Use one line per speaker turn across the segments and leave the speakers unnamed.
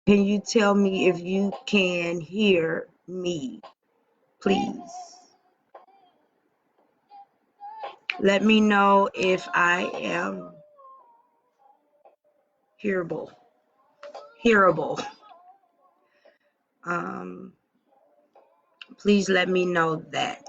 Can you tell me if you can hear me, please? Let me know if I am hearable. Hearable. Um, please let me know that.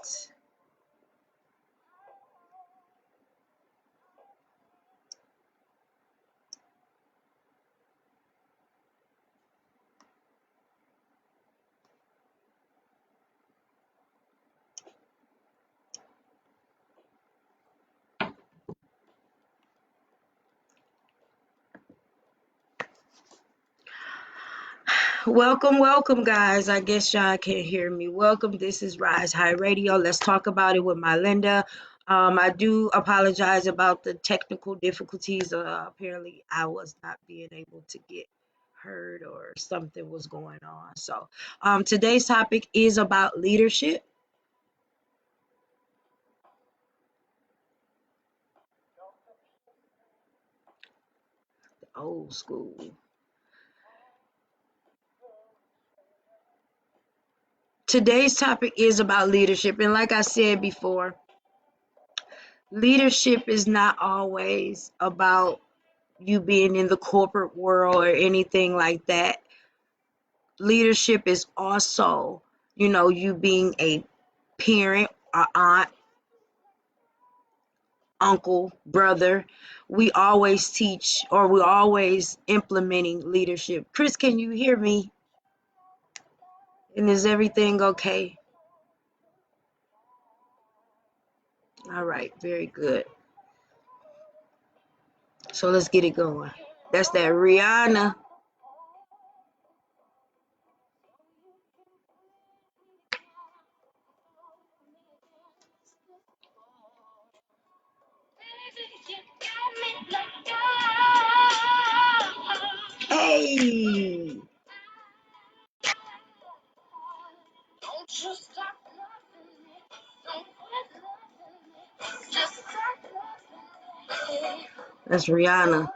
Welcome, welcome, guys. I guess y'all can't hear me. Welcome. This is Rise High Radio. Let's talk about it with my Linda. I do apologize about the technical difficulties. Apparently, I was not being able to get heard or something was going on. So, today's topic is about leadership. Old school. Today's topic is about leadership. And like I said before, leadership is not always about you being in the corporate world or anything like that. Leadership is also, you being a parent, a aunt, uncle, brother. We always teach or we're always implementing leadership. Chris, can you hear me? And is everything okay? All right, very good. So let's get it going. That's that Rihanna. Hey, that's Rihanna.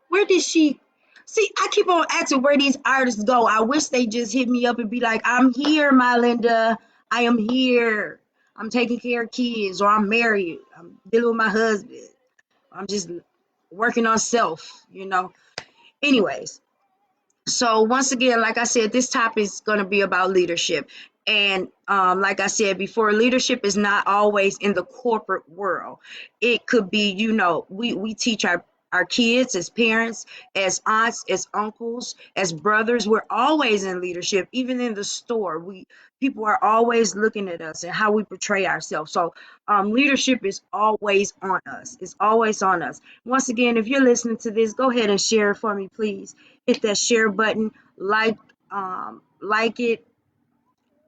Where did she? See, I keep on asking where these artists go. I wish they just hit me up and be like, I'm here, my Linda. I am here. I'm taking care of kids, or I'm married. I'm dealing with my husband. I'm just working on self. Anyways, so once again, like I said, this topic is going to be about leadership. And like I said before, leadership is not always in the corporate world. It could be, we teach our kids as parents, as aunts, as uncles, as brothers. We're always in leadership. Even in the store, we people are always looking at us and how we portray ourselves. So leadership is always on us. It's always on us. Once again, if you're listening to this, go ahead and share it for me, please. Hit that share button, like it,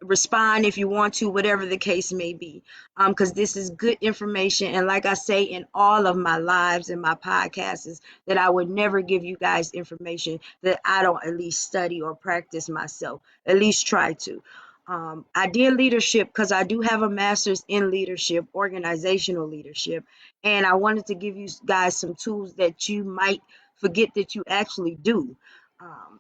respond if you want to, whatever the case may be, because this is good information. And like I say in all of my lives and my podcasts, is that I would never give you guys information that I don't at least study or practice myself, at least try to. I did leadership because I do have a master's in leadership, organizational leadership, and I wanted to give you guys some tools that you might forget that you actually do. um,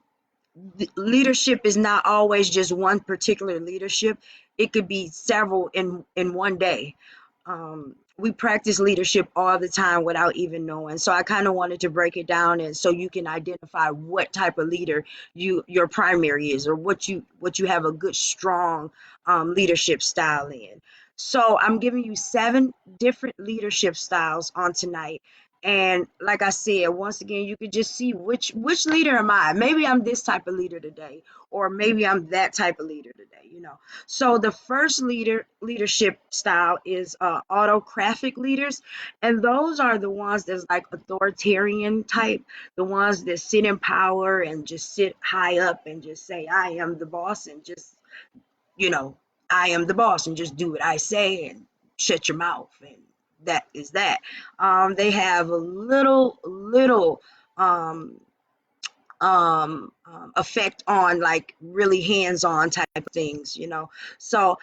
Leadership is not always just one particular leadership. It could be several in one day. We practice leadership all the time without even knowing. So I kind of wanted to break it down, and so you can identify what type of leader your primary is, or what you have a good strong leadership style in. So I'm giving you 7 different leadership styles on tonight. And like I said, once again, you could just see which leader am I. Maybe I'm this type of leader today, or maybe I'm that type of leader today. So the first leadership style is autocratic leaders, and those are the ones that's like authoritarian type, the ones that sit in power and just sit high up and just say, I am the boss, and just, you know, I am the boss, and just do what I say and shut your mouth, and that is that. They have a little um, effect on like really hands-on type of things. So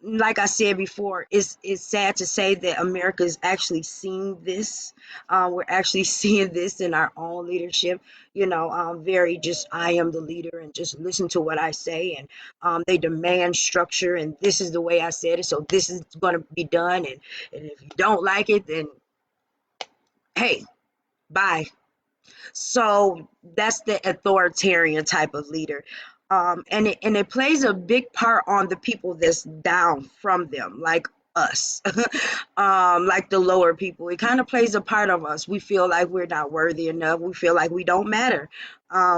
like I said before, it's sad to say that America is actually seeing this. We're actually seeing this in our own leadership. Very just I am the leader and just listen to what I say, and they demand structure, and this is the way I said it, so this is going to be done, and if you don't like it, then hey, bye. So that's the authoritarian type of leader. And it plays a big part on the people that's down from them, like us, like the lower people. It kind of plays a part of us. We feel like we're not worthy enough. We feel like we don't matter.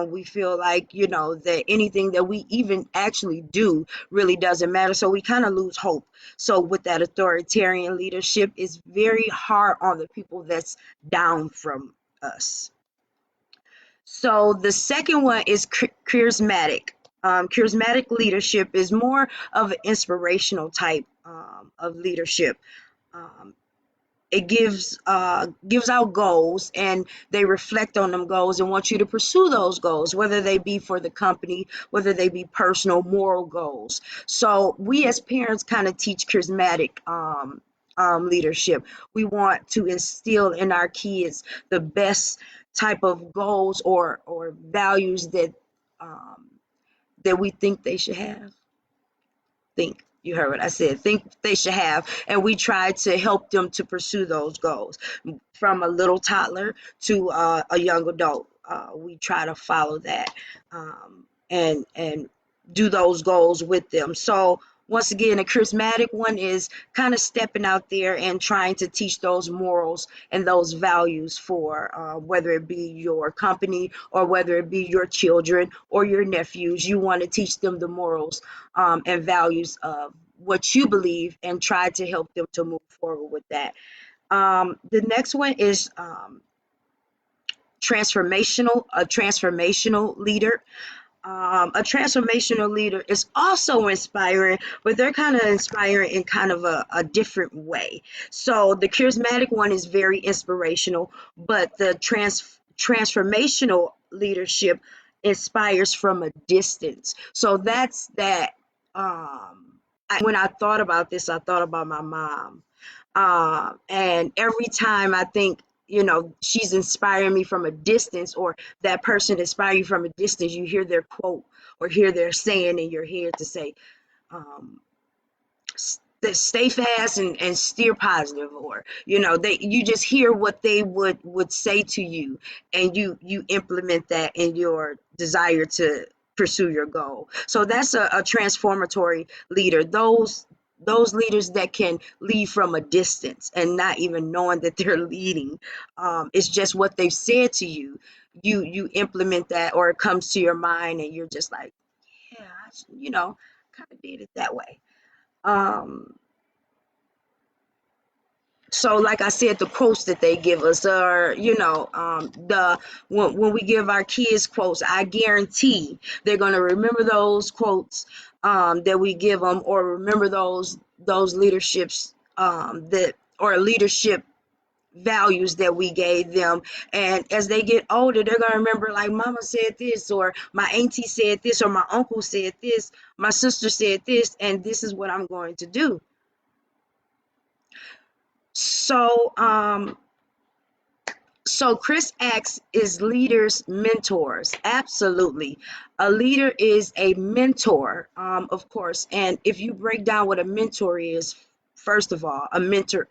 We feel like, that anything that we even actually do really doesn't matter. So we kind of lose hope. So with that authoritarian leadership, it's very hard on the people that's down from us. So the second one is charismatic. Charismatic leadership is more of an inspirational type of leadership. Um, it gives out goals, and they reflect on them goals and want you to pursue those goals, whether they be for the company, whether they be personal moral goals. So we as parents kind of teach charismatic leadership. We want to instill in our kids the best type of goals or values um, that we think they should have. Think, you heard what I said, think they should have, and we try to help them to pursue those goals from a little toddler to a young adult. We try to follow that, and do those goals with them. So once again, a charismatic one is kind of stepping out there and trying to teach those morals and those values for whether it be your company or whether it be your children or your nephews. You want to teach them the morals and values of what you believe and try to help them to move forward with that. The next one is a transformational leader. A transformational leader is also inspiring, but they're kind of inspiring in kind of a different way. So the charismatic one is very inspirational, but the transformational leadership inspires from a distance. So that's that. When I thought about this, I thought about my mom. And every time I think, she's inspiring me from a distance, or that person inspire you from a distance, you hear their quote or hear their saying in your head to say, um, stay fast and steer positive, or you just hear what they would say to you, and you implement that in your desire to pursue your goal. So that's a transformatory leader. Those leaders that can lead from a distance and not even knowing that they're leading. It's just what they've said to you. You implement that, or it comes to your mind, and you're just like, yeah, kind of did it that way. Um, so like I said, the quotes that they give us are, the when we give our kids quotes, I guarantee they're going to remember those quotes that we give them, or remember those leaderships that or leadership values that we gave them. And as they get older, they're going to remember, like, mama said this, or my auntie said this, or my uncle said this, my sister said this, and this is what I'm going to do. So Chris asks, is leaders mentors? Absolutely. A leader is a mentor, of course. And if you break down what a mentor is, first of all, a mentor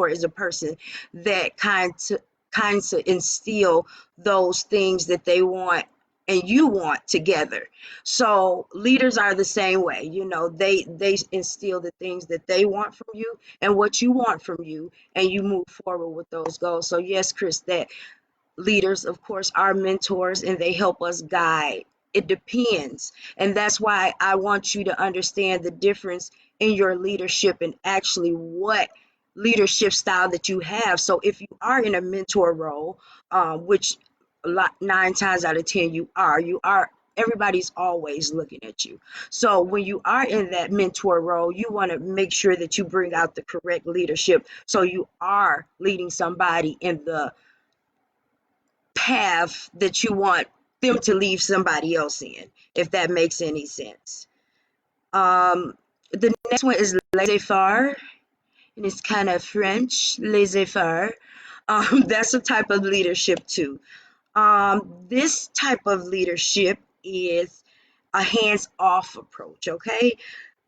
is a person that kinds of instill those things that they want and you want together. So leaders are the same way. They instill the things that they want from you and what you want from you, and you move forward with those goals. So yes, Chris, that leaders, of course, are mentors, and they help us guide. It depends. And that's why I want you to understand the difference in your leadership and actually what leadership style that you have. So if you are in a mentor role, which a lot 9 times out of 10 you are, everybody's always looking at you. So when you are in that mentor role, you want to make sure that you bring out the correct leadership, so you are leading somebody in the path that you want them to leave somebody else in, if that makes any sense. The next one is laissez-faire, and it's kind of French, laissez-faire. That's a type of leadership too. This type of leadership is a hands-off approach, okay?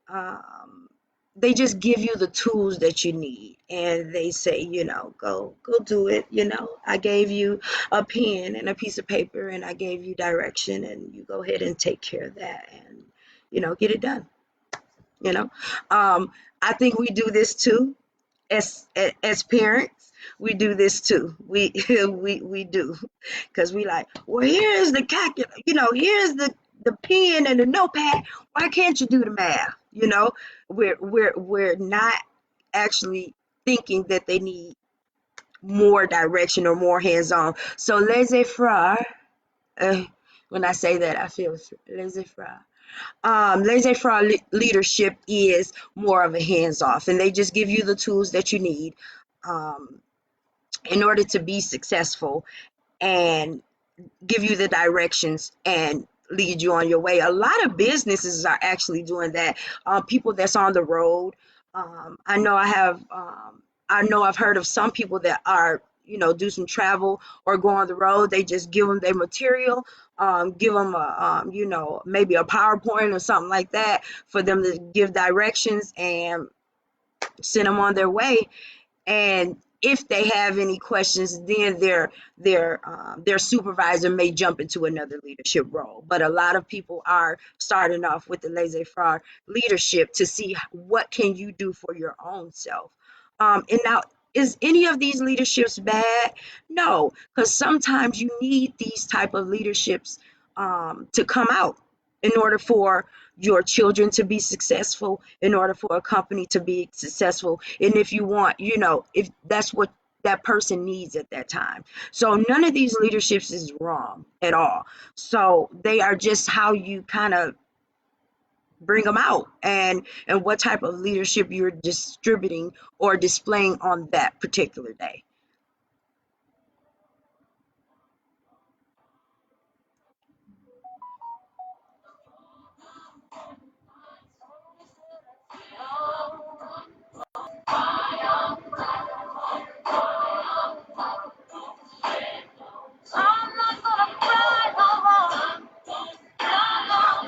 Um, they just give you the tools that you need, and they say, go do it. I gave you a pen and a piece of paper, and I gave you direction, and you go ahead and take care of that, and get it done. You know, I think we do this too as parents. We do this too. We do, because we like, well, here's the calculator, here's the pen and the notepad. Why can't you do the math? We're not actually thinking that they need more direction or more hands-on. So laissez-faire. Uh, when I say that, I feel laissez-faire. Laissez-faire leadership is more of a hands-off, and they just give you the tools that you need um, in order to be successful, and give you the directions and lead you on your way. A lot of businesses are actually doing that. People that's on the road. I know I've heard of some people that are, do some travel or go on the road. They just give them their material, give them maybe a PowerPoint or something like that for them to give directions and send them on their way. And if they have any questions, then their supervisor may jump into another leadership role. But a lot of people are starting off with the laissez-faire leadership to see what can you do for your own self. And now, is any of these leaderships bad? No, because sometimes you need these type of leaderships to come out in order for your children to be successful, in order for a company to be successful, and if you want, if that's what that person needs at that time. So none of these leaderships is wrong at all. So they are just how you kind of bring them out, and what type of leadership you're distributing or displaying on that particular day.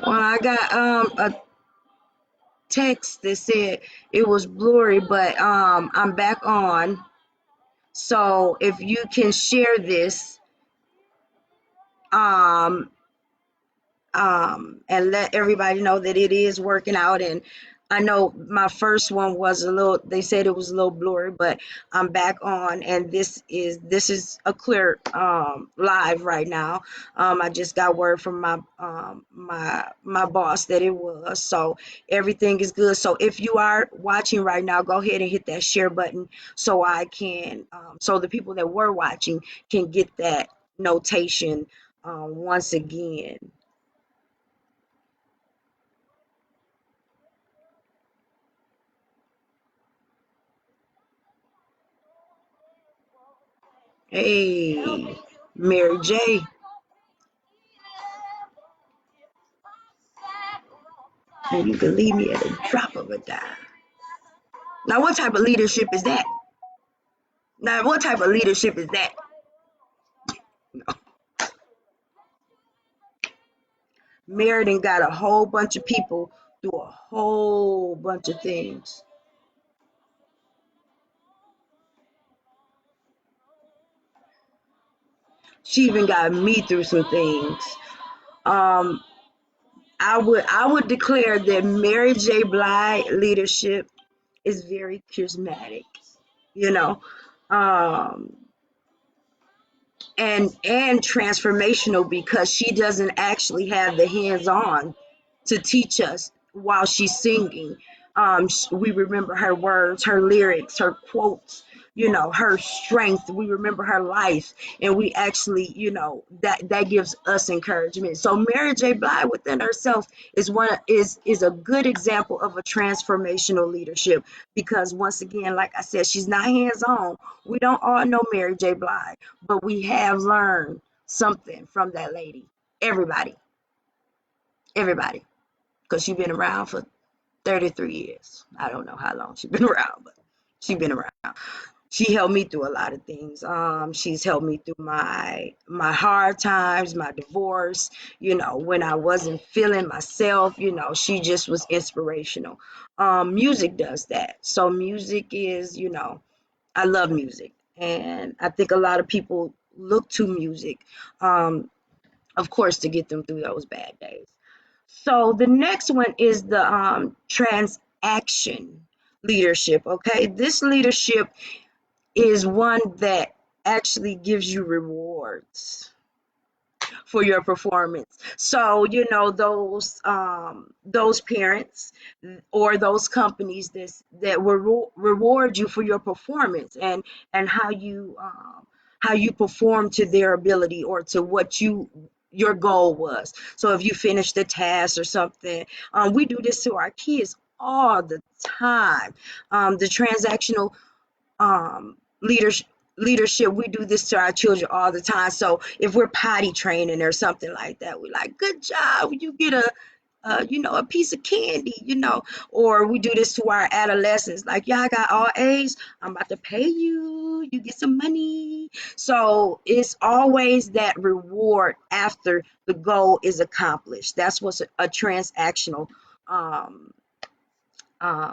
Well, I got a text that said it was blurry, but I'm back on. So if you can share this, um, and let everybody know that it is working out. And I know my first one was a little, they said it was a little blurry, but I'm back on, and this is a clear live right now. I just got word from my boss that it was, so everything is good. So if you are watching right now, go ahead and hit that share button so I can so the people that were watching can get that notation once again. Hey, Mary J. And you can leave me at a drop of a dime. Now, what type of leadership is that? Now, what type of leadership is that? Meriden got a whole bunch of people do a whole bunch of things. She even got me through some things. Um, I would declare that Mary J. Blige leadership is very charismatic. You know, um, and transformational, because she doesn't actually have the hands-on to teach us while she's singing. We remember her words, her lyrics, her quotes, her strength. We remember her life, and we actually, that gives us encouragement. So Mary J. Blige within herself is a good example of a transformational leadership, because once again, like I said, she's not hands-on. We don't all know Mary J. Blige, but we have learned something from that lady. Everybody, everybody, because she's been around for 33 years. I don't know how long she's been around, but she's been around. She helped me through a lot of things. She's helped me through my hard times, my divorce, when I wasn't feeling myself, she just was inspirational. Music does that. So music is, I love music. And I think a lot of people look to music, um, of course, to get them through those bad days. So the next one is the transaction leadership. Okay, this leadership is one that actually gives you rewards for your performance. So, those parents or those companies that will reward you for your performance and how you perform to their ability or to what your goal was. So if you finish the task or something, we do this to our kids all the time. The transactional leadership, we do this to our children all the time. So if we're potty training or something like that, we like, good job, you get a piece of candy, or we do this to our adolescents, like, y'all got all A's, I'm about to pay you, you get some money. So it's always that reward after the goal is accomplished. That's what a transactional um,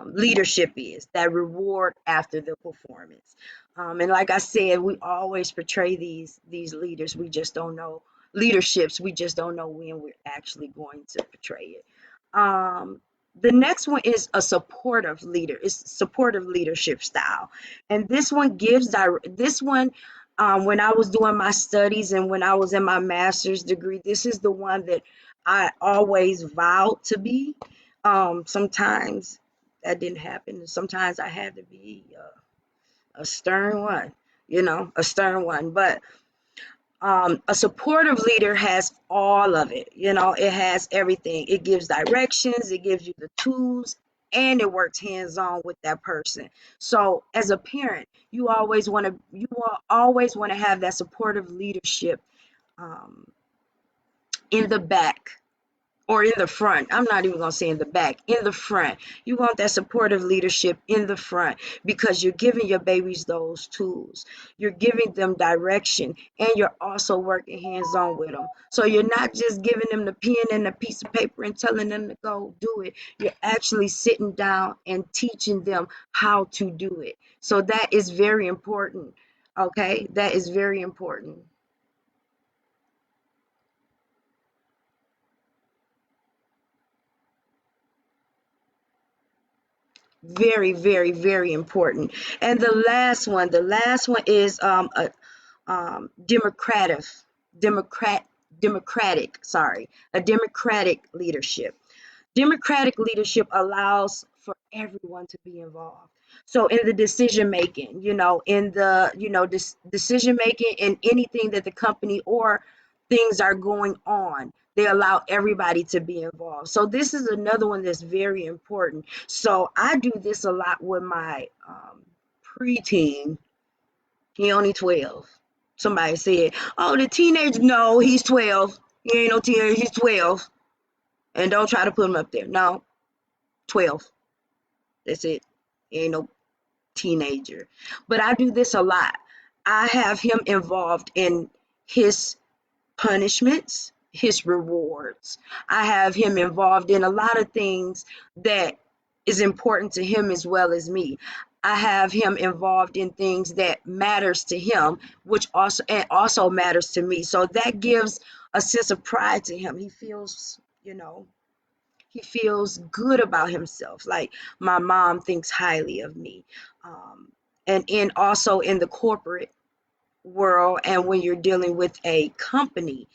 leadership is, that reward after the performance. And like I said, we always portray these leaders. We just don't know leaderships. We just don't know when we're actually going to portray it. The next one is a supportive leader. It's supportive leadership style, and this one gives this one. When I was doing my studies and when I was in my master's degree, this is the one that I always vowed to be. Sometimes that didn't happen. Sometimes I had to be a stern one, a stern one. But a supportive leader has all of it. It has everything. It gives directions, it gives you the tools, and it works hands on with that person. So as a parent, you always want to have that supportive leadership um, in the back or in the front. I'm not even going to say in the back, in the front. You want that supportive leadership in the front because you're giving your babies those tools. You're giving them direction and you're also working hands on with them. So you're not just giving them the pen and a piece of paper and telling them to go do it. You're actually sitting down and teaching them how to do it. So that is very important. Okay, that is very important. Very, very, very important. And the last one is a democratic, democrat, a democratic leadership. Democratic leadership allows for everyone to be involved. So in the decision making, in the decision making in anything that the company or things are going on, they allow everybody to be involved. So this is another one that's very important. So I do this a lot with my preteen. He only 12. Somebody said, "Oh, the teenager." No, he's 12. He ain't no teenager. He's 12. And don't try to put him up there. No, 12. That's it. He ain't no teenager. But I do this a lot. I have him involved in his punishments, his rewards. I have him involved in a lot of things that is important to him as well as me. I have him involved in things that matters to him, which also matters to me. So that gives a sense of pride to him. He feels good about himself. Like my mom thinks highly of me. Um, and also in the corporate world, and when you're dealing with a company,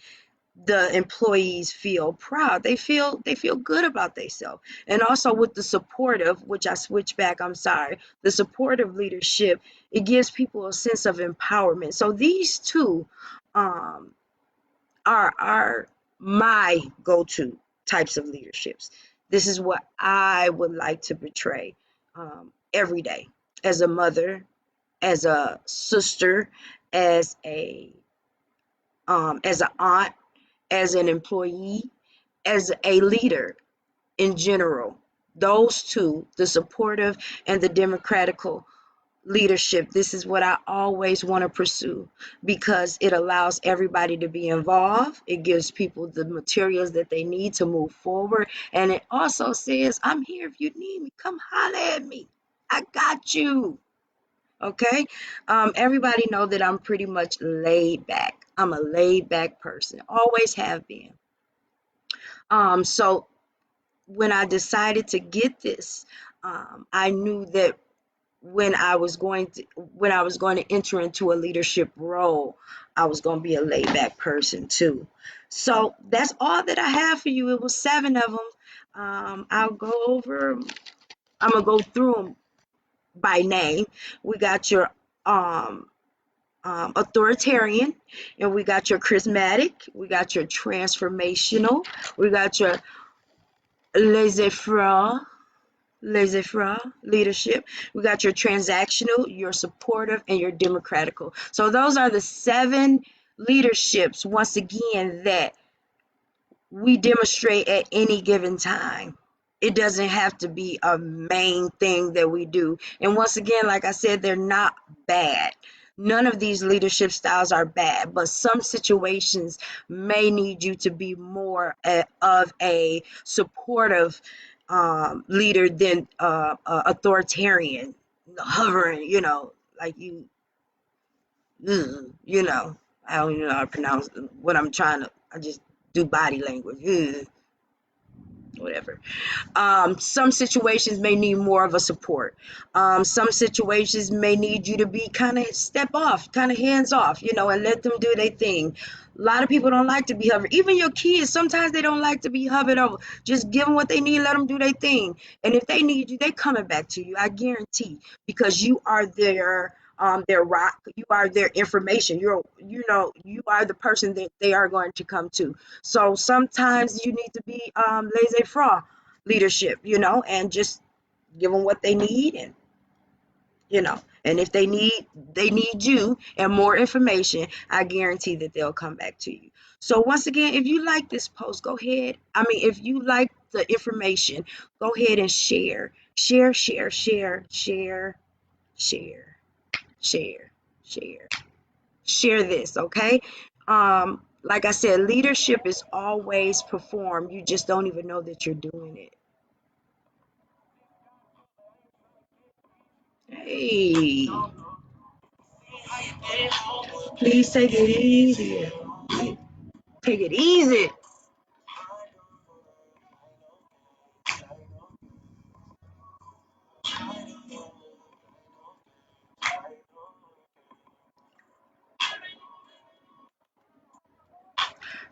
the employees feel proud. They feel good about themselves. And also with the supportive, which I switch back, I'm sorry, the supportive leadership, it gives people a sense of empowerment. So these two um, are my go-to types of leaderships. This is what I would like to portray every day as a mother, as a sister, as an aunt, as an employee, as a leader in general. Those two, the supportive and the democratical leadership, this is what I always want to pursue because it allows everybody to be involved. It gives people the materials that they need to move forward. And it also says, I'm here if you need me. Come holler at me. I got you. Okay. Everybody know that I'm pretty much laid back. I'm a laid back person. Always have been. So when I decided to get this, I knew that when I was going to enter into a leadership role, I was going to be a laid back person too. So that's all that I have for you. It was 7 of them. I'll go over. I'm gonna go through them by name. We got your um, authoritarian, and we got your charismatic. We got your transformational. We got your laissez-faire laissez-faire leadership. We got your transactional, your supportive, and your democratical. So those are the 7 leaderships, once again, that we demonstrate at any given time. It doesn't have to be a main thing that we do. And once again, like I said, they're not bad. None of these leadership styles are bad, but some situations may need you to be more of a supportive leader than authoritarian, hovering, like you know, I don't even know how to pronounce what I'm trying to, I just do body language, whatever. Some situations may need more of a support. Some situations may need you to be kind of step off, kind of hands off, and let them do their thing. A lot of people don't like to be hovered. Even your kids, sometimes they don't like to be hovered over. Just give them what they need, let them do their thing. And if they need you, they coming back to you. I guarantee, because you are their rock. You are their information. You are the person that they are going to come to. So sometimes you need to be laissez-faire leadership, and just give them what they need, and if they need you and more information, I guarantee that they'll come back to you. So once again, if you like this post, go ahead. I mean, if you like the information, go ahead and share, share, share, share, share, share, share, share this, okay? Like I said, leadership is always performed. You just don't even know that you're doing it. Hey, please take it easy. Take it easy.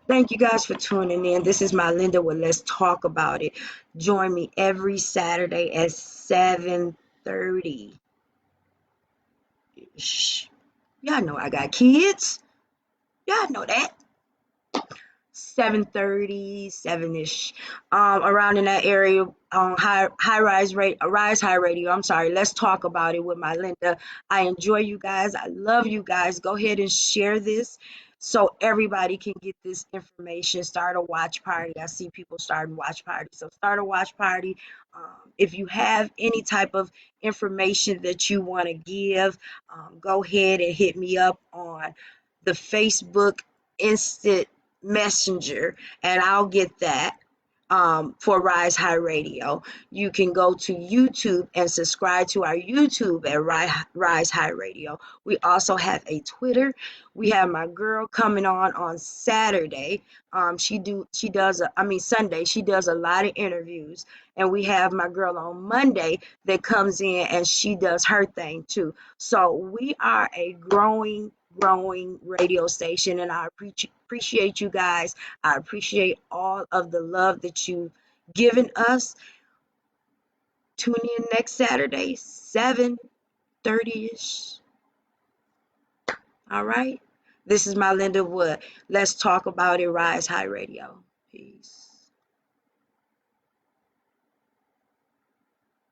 Thank you guys for tuning in. This is my Linda with Let's Talk About It. Join me every Saturday at 7:30. Shh. Y'all know I got kids. Y'all know that. 7:30, 7-ish, around in that area on Rise High Radio. I'm sorry. Let's talk about it with my Linda. I enjoy you guys. I love you guys. Go ahead and share this so everybody can get this information. Start a watch party. I see people starting watch parties. So start a watch party. If you have any type of information that you want to give, go ahead and hit me up on the Facebook instant messenger, and I'll get that for Rise High Radio. You can go to YouTube and subscribe to our YouTube at Rise High Radio. We also have a Twitter. We have my girl coming on Saturday. Sunday. She does a lot of interviews, and we have my girl on Monday that comes in and she does her thing too. So we are a growing radio station, and I appreciate you guys. I appreciate all of the love that you've given us. Tune in next Saturday, 7:30ish. All right. This is my Linda Wood. Let's talk about it. Rise High Radio. Peace.